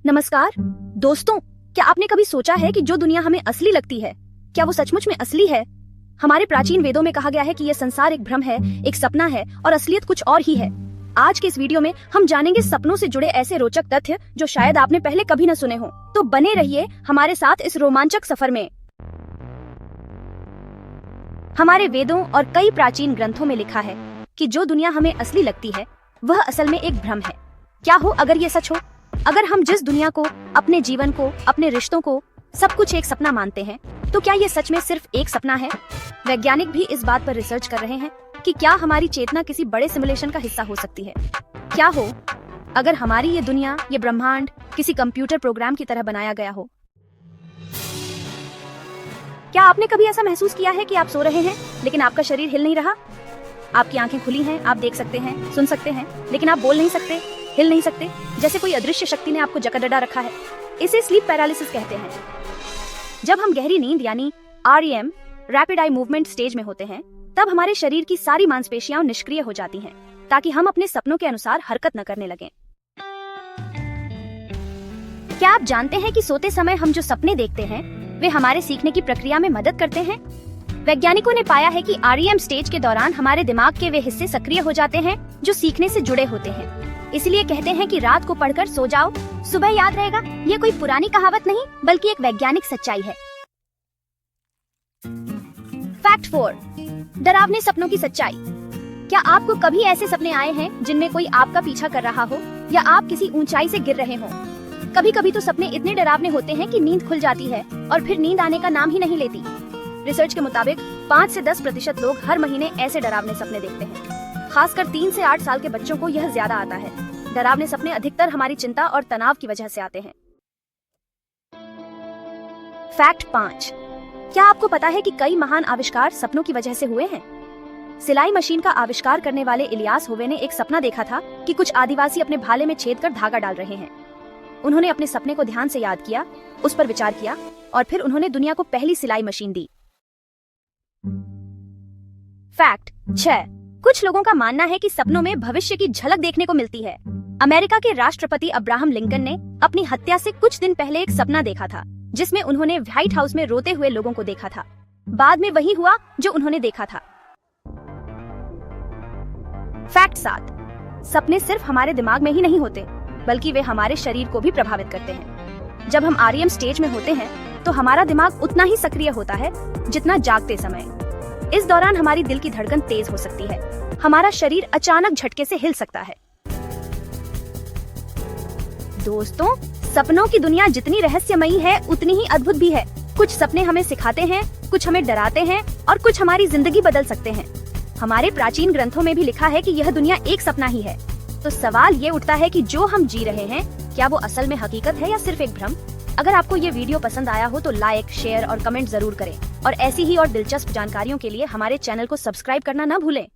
नमस्कार दोस्तों, क्या आपने कभी सोचा है कि जो दुनिया हमें असली लगती है, क्या वो सचमुच में असली है? हमारे प्राचीन वेदों में कहा गया है कि यह संसार एक भ्रम है, एक सपना है और असलियत कुछ और ही है। आज के इस वीडियो में हम जानेंगे सपनों से जुड़े ऐसे रोचक तथ्य जो शायद आपने पहले कभी न सुने हो। तो बने रहिए हमारे साथ इस रोमांचक सफर में। हमारे वेदों और कई प्राचीन ग्रंथों में लिखा है कि जो दुनिया हमें असली लगती है वह असल में एक भ्रम है। क्या हो अगर ये सच हो? अगर हम जिस दुनिया को, अपने जीवन को, अपने रिश्तों को सब कुछ एक सपना मानते हैं, तो क्या ये सच में सिर्फ एक सपना है? वैज्ञानिक भी इस बात पर रिसर्च कर रहे हैं कि क्या हमारी चेतना किसी बड़े सिमुलेशन का हिस्सा हो सकती है। क्या हो अगर हमारी ये दुनिया, ये ब्रह्मांड किसी कंप्यूटर प्रोग्राम की तरह बनाया गया हो? क्या आपने कभी ऐसा महसूस किया है कि आप सो रहे हैं लेकिन आपका शरीर हिल नहीं रहा? आपकी आंखें खुली हैं, आप देख सकते हैं, सुन सकते हैं, लेकिन आप बोल नहीं सकते, हिल नहीं सकते, जैसे कोई अदृश्य शक्ति ने आपको जकड़ डरा रखा है। इसे स्लीप पैरालिसिस कहते हैं। जब हम गहरी नींद यानी REM rapid eye movement stage में होते हैं, तब हमारे शरीर की सारी मांसपेशियां निष्क्रिय हो जाती हैं, ताकि हम अपने सपनों के अनुसार हरकत न करने लगें। क्या आप जानते हैं कि सोते समय हम जो सपने देखते हैं वे हमारे सीखने की प्रक्रिया में मदद करते हैं? वैज्ञानिकों ने पाया है कि REM स्टेज के दौरान हमारे दिमाग के वे हिस्से सक्रिय हो जाते हैं जो सीखने से जुड़े होते हैं। इसलिए कहते हैं कि रात को पढ़कर सो जाओ, सुबह याद रहेगा। ये कोई पुरानी कहावत नहीं, बल्कि एक वैज्ञानिक सच्चाई है। फैक्ट 4, डरावने सपनों की सच्चाई। क्या आपको कभी ऐसे सपने आए हैं जिनमें कोई आपका पीछा कर रहा हो या आप किसी ऊंचाई से गिर रहे हो? कभी कभी तो सपने इतने डरावने होते हैं कि नींद खुल जाती है और फिर नींद आने का नाम ही नहीं लेती। रिसर्च के मुताबिक 5 से 10% लोग हर महीने ऐसे डरावने सपने देखते हैं। खासकर 3 से 8 साल के बच्चों को यह ज्यादा आता है। डरावने सपने अधिकतर हमारी चिंता और तनाव की वजह से आते हैं। फैक्ट 5, क्या आपको पता है कि कई महान आविष्कार सपनों की वजह से हुए हैं? सिलाई मशीन का आविष्कार करने वाले इलियास होवे ने एक सपना देखा था कि कुछ आदिवासी अपने भाले में छेद कर धागा डाल रहे हैं। उन्होंने अपने सपने को ध्यान से याद किया, उस पर विचार किया और फिर उन्होंने दुनिया को पहली सिलाई मशीन दी। फैक्ट 6, कुछ लोगों का मानना है कि सपनों में भविष्य की झलक देखने को मिलती है। अमेरिका के राष्ट्रपति अब्राहम लिंकन ने अपनी हत्या से कुछ दिन पहले एक सपना देखा था जिसमें उन्होंने व्हाइट हाउस में रोते हुए लोगों को देखा था। बाद में वही हुआ जो उन्होंने देखा था। फैक्ट 7, सपने सिर्फ हमारे दिमाग में ही नहीं होते, बल्कि वे हमारे शरीर को भी प्रभावित करते हैं। जब हम REM स्टेज में होते हैं तो हमारा दिमाग उतना ही सक्रिय होता है जितना जागते समय। इस दौरान हमारी दिल की धड़कन तेज हो सकती है, हमारा शरीर अचानक झटके से हिल सकता है। दोस्तों, सपनों की दुनिया जितनी रहस्यमयी है उतनी ही अद्भुत भी है। कुछ सपने हमें सिखाते हैं, कुछ हमें डराते हैं और कुछ हमारी जिंदगी बदल सकते हैं। हमारे प्राचीन ग्रंथों में भी लिखा है कि यह दुनिया एक सपना ही है। तो सवाल ये उठता है कि जो हम जी रहे हैं, क्या वो असल में हकीकत है या सिर्फ एक भ्रम? अगर आपको ये वीडियो पसंद आया हो तो लाइक, शेयर और कमेंट जरूर करें और ऐसी ही और दिलचस्प जानकारियों के लिए हमारे चैनल को सब्सक्राइब करना न भूलें।